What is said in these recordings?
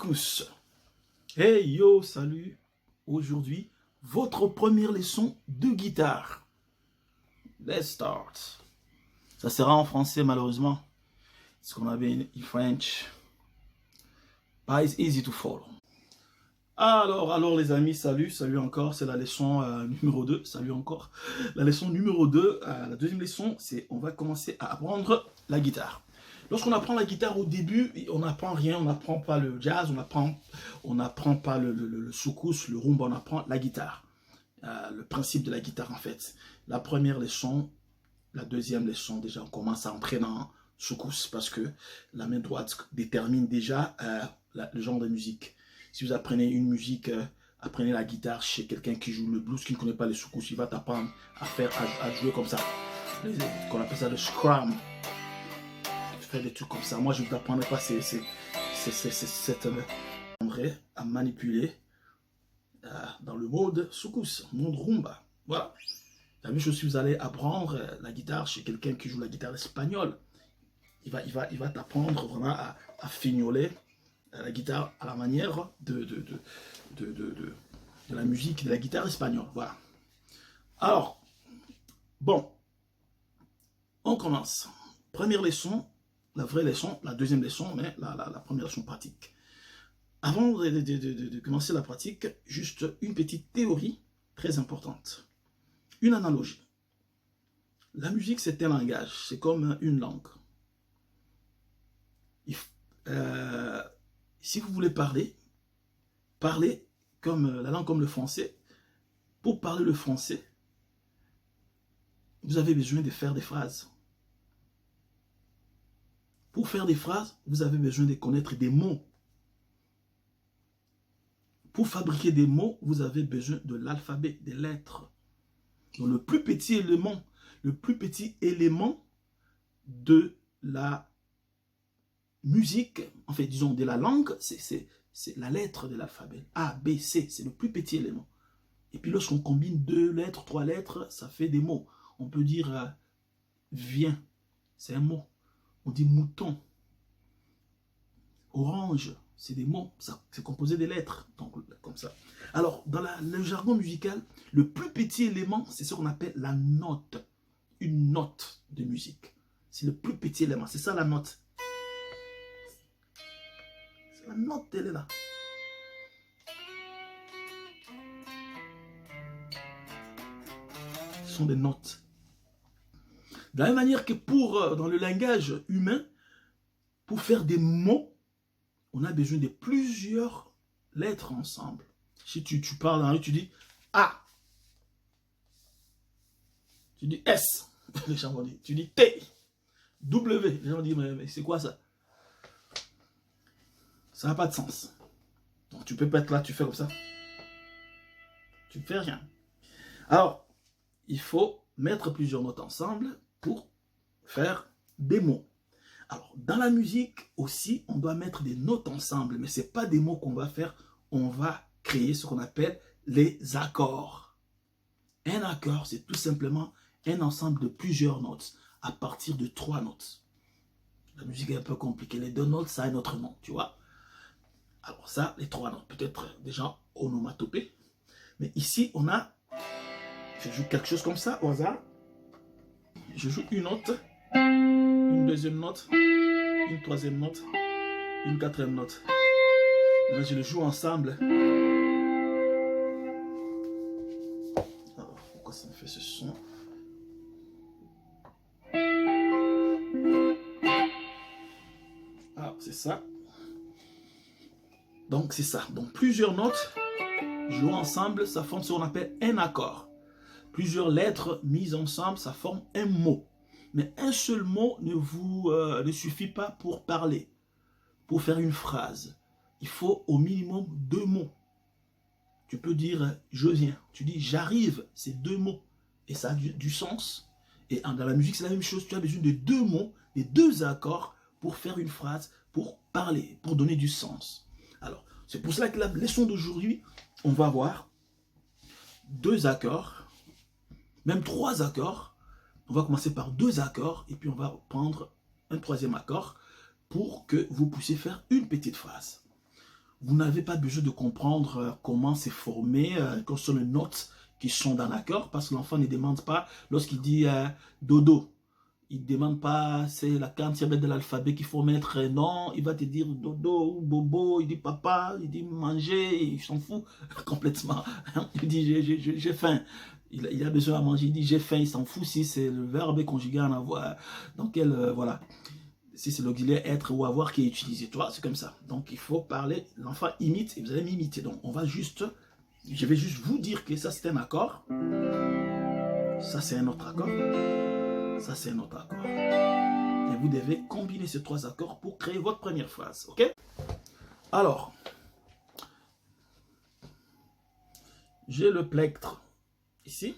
Soukous. Hey yo, salut. Aujourd'hui, votre première leçon de guitare. Let's start. Ça sera en français malheureusement. It's gonna be in French. But it's easy to follow. Alors les amis, salut encore, c'est la leçon numéro 2, salut encore. La leçon numéro 2, la deuxième leçon, c'est on va commencer à apprendre la guitare. Lorsqu'on apprend la guitare au début, on n'apprend rien, on n'apprend pas le jazz, on n'apprend pas le soukous, le rumba, on apprend la guitare. Le principe de la guitare en fait. La première leçon, la deuxième leçon, déjà on commence à entrer dans soukous parce que la main droite détermine déjà le genre de musique. Si vous apprenez une musique, apprenez la guitare chez quelqu'un qui joue le blues, qui ne connaît pas les soukous, il va t'apprendre à jouer comme ça. Qu'on appelle ça le scrum. Faire des trucs comme ça. Moi, je ne vous apprendrai pas à manipuler dans le mode soukous, mode rumba. Voilà. La même chose si vous allez apprendre la guitare chez quelqu'un qui joue la guitare espagnole. Il va t'apprendre vraiment à fignoler la guitare à la manière de la musique de la guitare espagnole. Voilà. Alors, bon, on commence. Première leçon, la vraie leçon, la deuxième leçon, mais la première leçon pratique. Avant de commencer la pratique, juste une petite théorie très importante. Une analogie. La musique, c'est un langage, c'est comme une langue. Si vous voulez parler comme la langue comme le français. Pour parler le français, vous avez besoin de faire des phrases. Pour faire des phrases, vous avez besoin de connaître des mots. Pour fabriquer des mots, vous avez besoin de l'alphabet, des lettres. Donc le plus petit élément de la musique, en fait, disons de la langue, c'est la lettre de l'alphabet. A, B, C, c'est le plus petit élément. Et puis lorsqu'on combine 2 lettres, 3 lettres, ça fait des mots. On peut dire viens, c'est un mot. On dit mouton. Orange, c'est des mots. C'est composé des lettres. Donc, comme ça. Alors, dans le jargon musical, le plus petit élément, c'est ce qu'on appelle la note. Une note de musique. C'est le plus petit élément. C'est ça la note. C'est la note, elle est là. Ce sont des notes. De la même manière que dans le langage humain, pour faire des mots, on a besoin de plusieurs lettres ensemble. Si tu parles dans la rue, tu dis A. Tu dis S. Les gens vont dire. Tu dis T. W. Les gens disent, mais c'est quoi ça? Ça n'a pas de sens. Donc tu peux pas être là, tu fais comme ça. Tu ne fais rien. Alors, il faut mettre plusieurs notes ensemble pour faire des mots. Alors, dans la musique aussi, on doit mettre des notes ensemble, mais ce n'est pas des mots qu'on va faire, on va créer ce qu'on appelle les accords. Un accord, c'est tout simplement un ensemble de plusieurs notes, à partir de 3 notes. La musique est un peu compliquée, les 2 notes, ça a un autre nom, tu vois. Alors ça, les 3 notes, peut-être déjà onomatopée, mais ici, on a, je joue quelque chose comme ça, au hasard. Je joue une note, une deuxième note, une troisième note, une quatrième note. Là, je les joue ensemble. Alors, pourquoi ça me fait ce son? Ah, c'est ça. Donc, c'est ça. Donc, plusieurs notes jouées ensemble, ça forme ce qu'on appelle un accord. Plusieurs lettres mises ensemble, ça forme un mot. Mais un seul mot ne suffit pas pour parler, pour faire une phrase. Il faut au minimum 2 mots. Tu peux dire « je viens ». Tu dis « j'arrive », c'est 2 mots. Et ça a du sens. Et dans la musique, c'est la même chose. Tu as besoin de 2 mots, de 2 accords pour faire une phrase, pour parler, pour donner du sens. Alors, c'est pour cela que la leçon d'aujourd'hui, on va voir 2 accords, même 3 accords. On va commencer par 2 accords et puis on va prendre un 3e accord pour que vous puissiez faire une petite phrase. Vous n'avez pas besoin de comprendre comment c'est formé, quelles sont les notes qui sont dans l'accord, parce que l'enfant ne demande pas, lorsqu'il dit dodo, il ne demande pas, c'est la 40e de l'alphabet qu'il faut mettre. Non, il va te dire dodo ou bobo, il dit papa, il dit manger, il s'en fout complètement. Il dit j'ai faim. Il a besoin à manger, il dit j'ai faim, il s'en fout si c'est le verbe conjugué en avoir. Dans quel, voilà. Si c'est l'auxiliaire être ou avoir qui est utilisé, tu vois, c'est comme ça. Donc il faut parler, l'enfant imite et vous allez m'imiter. Donc on va juste, je vais juste vous dire que ça c'est un accord, ça c'est un autre accord, ça c'est un autre accord. Et vous devez combiner ces trois accords pour créer votre première phrase, ok? Alors, j'ai le plectre ici,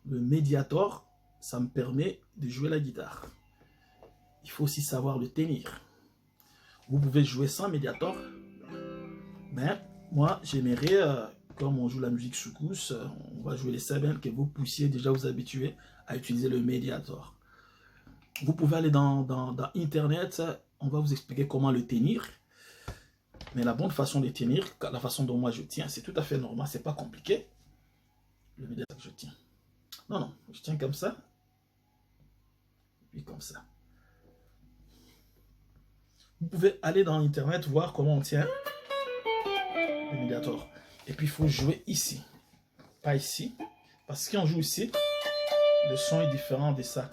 le médiator. Ça me permet de jouer la guitare. Il faut aussi savoir le tenir. Vous pouvez jouer sans médiator. Mais moi, j'aimerais, comme on joue la musique soukous, on va jouer les sabènes, que vous puissiez déjà vous habituer à utiliser le médiator. Vous pouvez aller dans Internet, on va vous expliquer comment le tenir. Mais la bonne façon de tenir, la façon dont moi je tiens, c'est tout à fait normal, c'est pas compliqué. Le médiator que je tiens. Non, non, je tiens comme ça. Puis comme ça. Vous pouvez aller dans Internet, voir comment on tient le médiator. Et puis il faut jouer ici. Pas ici. Parce qu'on joue ici, le son est différent de ça.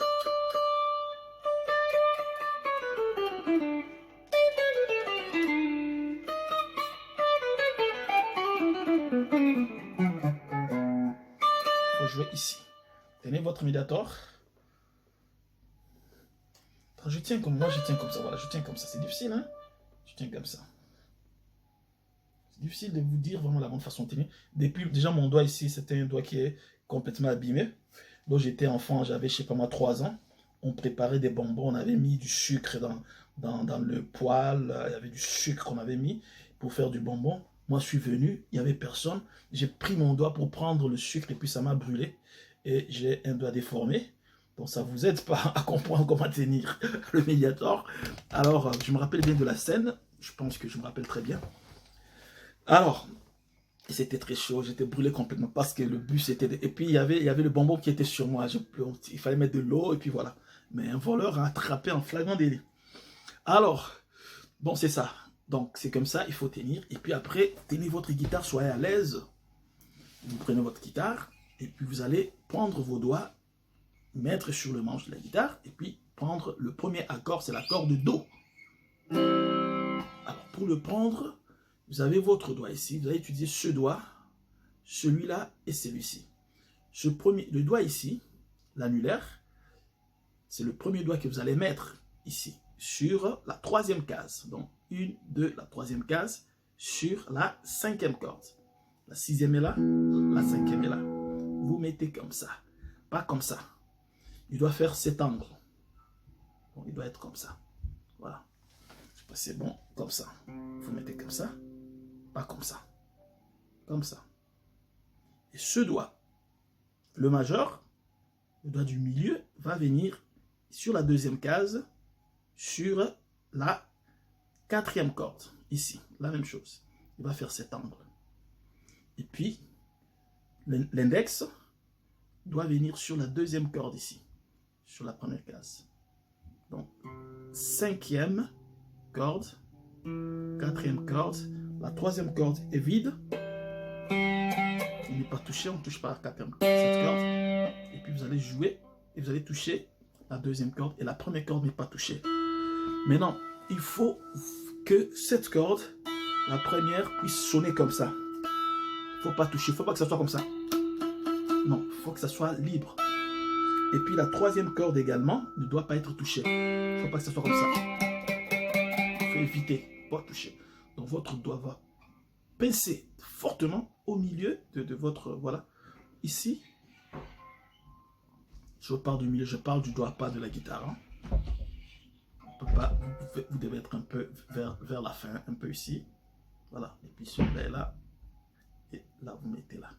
Il faut jouer ici. Tenez votre médiator. Je tiens comme moi, je tiens comme ça. Voilà, je tiens comme ça. C'est difficile, hein? Je tiens comme ça. C'est difficile de vous dire vraiment la bonne façon de tenir. Depuis, déjà, mon doigt ici, c'était un doigt qui est complètement abîmé. Donc, j'étais enfant, j'avais, je sais pas moi, 3 ans. On préparait des bonbons, on avait mis du sucre dans le poêle. Il y avait du sucre qu'on avait mis pour faire du bonbon. Moi, je suis venu, il n'y avait personne. J'ai pris mon doigt pour prendre le sucre et puis ça m'a brûlé. Et j'ai un doigt déformé. Donc ça ne vous aide pas à comprendre comment tenir le médiator. Alors, je me rappelle bien de la scène. Je pense que je me rappelle très bien. Alors, c'était très chaud. J'étais brûlé complètement parce que le bus était... Et puis, il y avait le bonbon qui était sur moi. Il fallait mettre de l'eau et puis voilà. Mais un voleur a attrapé en flagrant délit. Alors, bon, c'est ça. Donc, c'est comme ça, il faut tenir. Et puis après, tenez votre guitare, soyez à l'aise. Vous prenez votre guitare et puis vous allez prendre vos doigts, mettre sur le manche de la guitare et puis prendre le premier accord, c'est l'accord de Do. Alors pour le prendre, vous avez votre doigt ici, vous allez utiliser ce doigt, celui-là et celui-ci. Le doigt ici, l'annulaire, c'est le premier doigt que vous allez mettre ici, sur la 3e case. Donc 1, 2, la 3e case, sur la 5e corde. La 6e est là, la 5e est là. Vous mettez comme ça, pas comme ça. Il doit faire cet angle. Bon, il doit être comme ça. Voilà. C'est bon, comme ça. Vous mettez comme ça, pas comme ça. Comme ça. Et ce doigt, le majeur, le doigt du milieu, va venir sur la 2e case, sur la 4e corde. Ici, la même chose. Il va faire cet angle. Et puis, l'index doit venir sur la 2e corde ici. Sur la 1re case. Donc, 5e corde, 4e corde, la 3e corde est vide. Il n'est pas touché, on ne touche pas la 4e corde. Cette corde. Et puis vous allez jouer et vous allez toucher la 2e corde et la 1re corde n'est pas touchée. Maintenant, il faut que cette corde, la première, puisse sonner comme ça. Il ne faut pas toucher, il ne faut pas que ça soit comme ça. Non, il faut que ça soit libre. Et puis la 3e corde également ne doit pas être touchée. Il ne faut pas que ça soit comme ça. Il faut éviter, pas toucher. Donc votre doigt va pincer fortement au milieu de votre... Voilà. Ici, je parle du milieu, je parle du doigt, pas de la guitare. Hein. On peut pas, vous devez être un peu vers la fin, un peu ici. Voilà. Et puis celui-là est là. Et là, vous mettez là.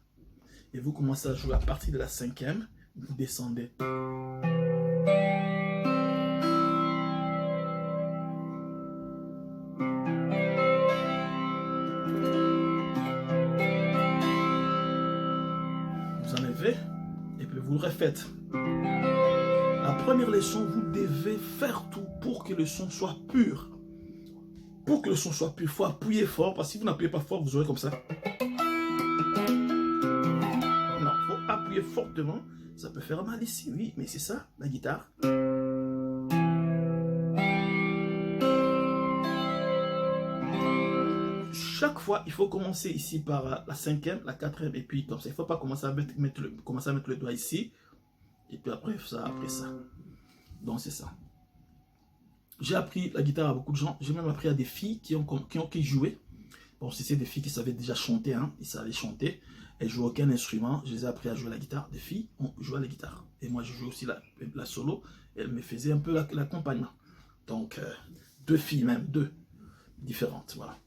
Et vous commencez à jouer à partir de la 5e. Vous descendez. l'aurais faite. La première leçon, vous devez faire tout pour que le son soit pur. Pour que le son soit pur, il faut appuyer fort, parce que si vous n'appuyez pas fort, vous aurez comme ça. Non, il faut appuyer fortement. Ça peut faire mal ici, oui, mais c'est ça, la guitare. Chaque fois, il faut commencer ici par la cinquième, la quatrième, et puis comme ça. Il ne faut pas commencer à mettre le doigt ici, et puis après ça. Donc c'est ça. J'ai appris la guitare à beaucoup de gens. J'ai même appris à des filles qui jouaient. Bon, c'est des filles qui savaient déjà chanter, hein. Ils savaient chanter. Elles jouaient aucun instrument. Je les ai appris à jouer la guitare. Des filles ont joué à la guitare. Et moi, je jouais aussi la solo. Elles me faisaient un peu l'accompagnement. Donc, deux filles même, deux différentes, voilà.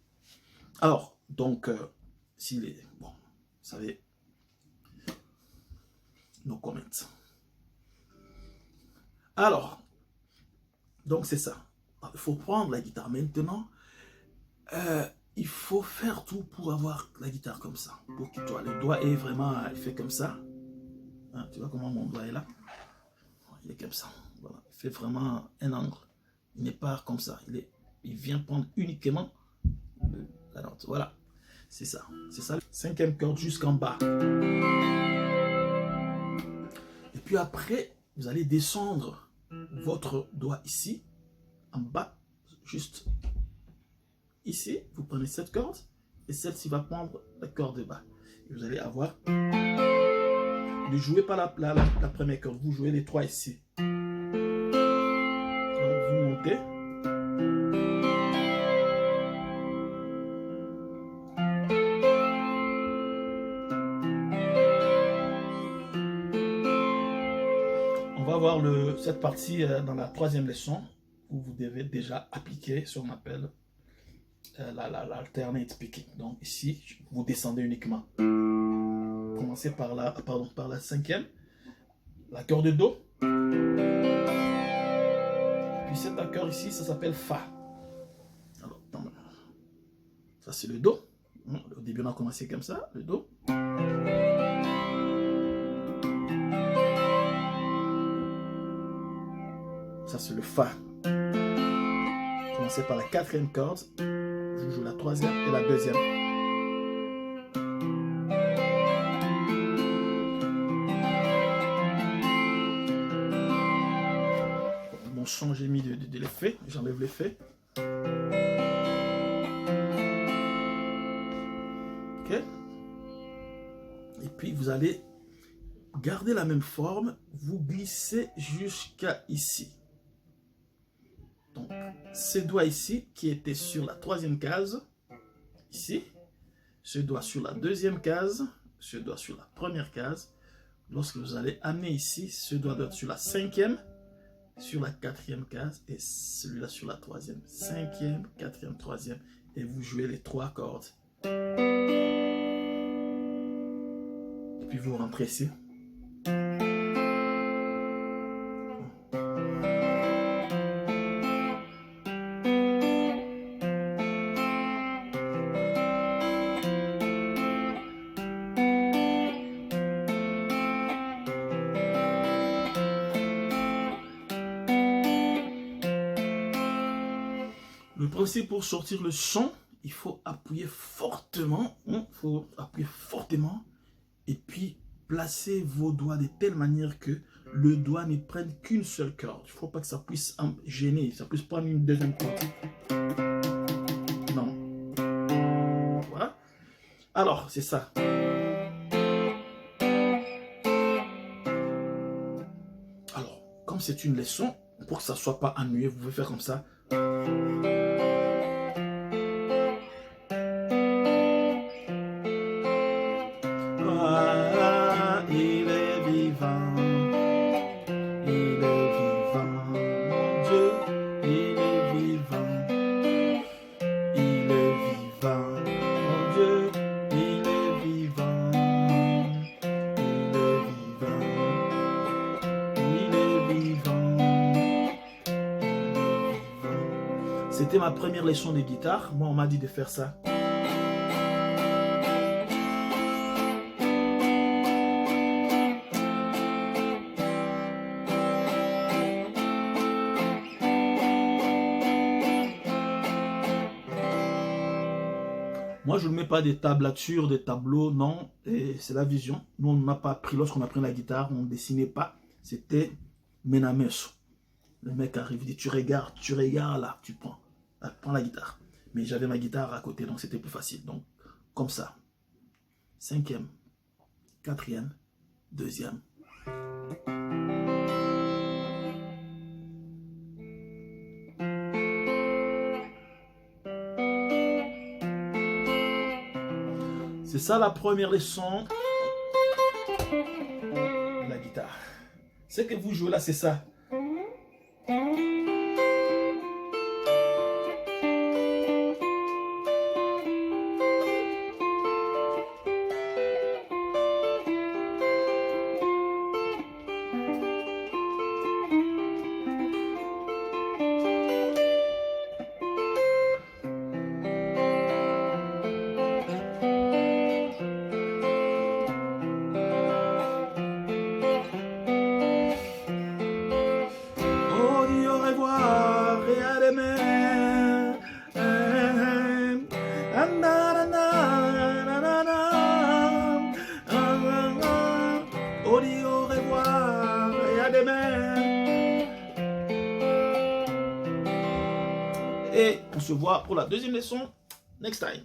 Alors, donc, bon, vous savez, no comment. Alors, donc c'est ça. Il faut prendre la guitare maintenant. Il faut faire tout pour avoir la guitare comme ça. Pour que toi, le doigt est vraiment, il fait comme ça. Hein, tu vois comment mon doigt est là? Il est comme ça. Voilà. Il fait vraiment un angle. Il n'est pas comme ça. Il vient prendre uniquement la note. Voilà. C'est ça. C'est ça. Cinquième corde jusqu'en bas. Et puis après, vous allez descendre votre doigt ici, en bas, juste ici. Vous prenez cette corde et celle-ci va prendre la corde de bas. Et vous allez avoir... Ne jouez pas la première corde, vous jouez les trois ici. Donc vous montez. On va voir cette partie dans la troisième leçon où vous devez déjà appliquer ce qu'on appelle l'alternate picking. Donc ici, vous descendez uniquement. Commencez par la cinquième, la corde de Do. Puis cet accord ici, ça s'appelle Fa. Alors, ça c'est le Do. Au début, on a commencé comme ça, le Do. Ça c'est le Fa. Commencez par la quatrième corde. Je joue la troisième et la deuxième. Mon son, j'ai mis de l'effet. J'enlève l'effet. Ok. Et puis vous allez garder la même forme. Vous glissez jusqu'à ici. Donc, ce doigt ici, qui était sur la troisième case, ici, ce doigt sur la deuxième case, ce doigt sur la première case. Lorsque vous allez amener ici, ce doigt doit être sur la cinquième, sur la quatrième case, et celui-là sur la troisième. Cinquième, quatrième, troisième, et vous jouez les trois cordes. Et puis vous rentrez ici. Le principe pour sortir le son, il faut appuyer fortement. Il faut appuyer fortement. Et puis placer vos doigts de telle manière que le doigt ne prenne qu'une seule corde. Il ne faut pas que ça puisse gêner. Ça puisse prendre une deuxième corde. Non. Voilà. Alors, c'est ça. Alors, comme c'est une leçon, pour que ça ne soit pas ennuyé, vous pouvez faire comme ça. C'était ma première leçon de guitare. Moi, on m'a dit de faire ça. Moi, je ne mets pas des tablatures, des tableaux, non. C'est la vision. Nous, on n'a pas appris, lorsqu'on a appris la guitare, on ne dessinait pas. C'était menameso. Le mec arrive, il dit, tu regardes là, tu prends. Ah, prends la guitare. Mais j'avais ma guitare à côté, donc c'était plus facile. Donc, comme ça. 5e, 4e, 2e. C'est ça la première leçon de la guitare. Ce que vous jouez là, c'est ça. On dit au revoir et à demain. Et on se voit pour la deuxième leçon next time.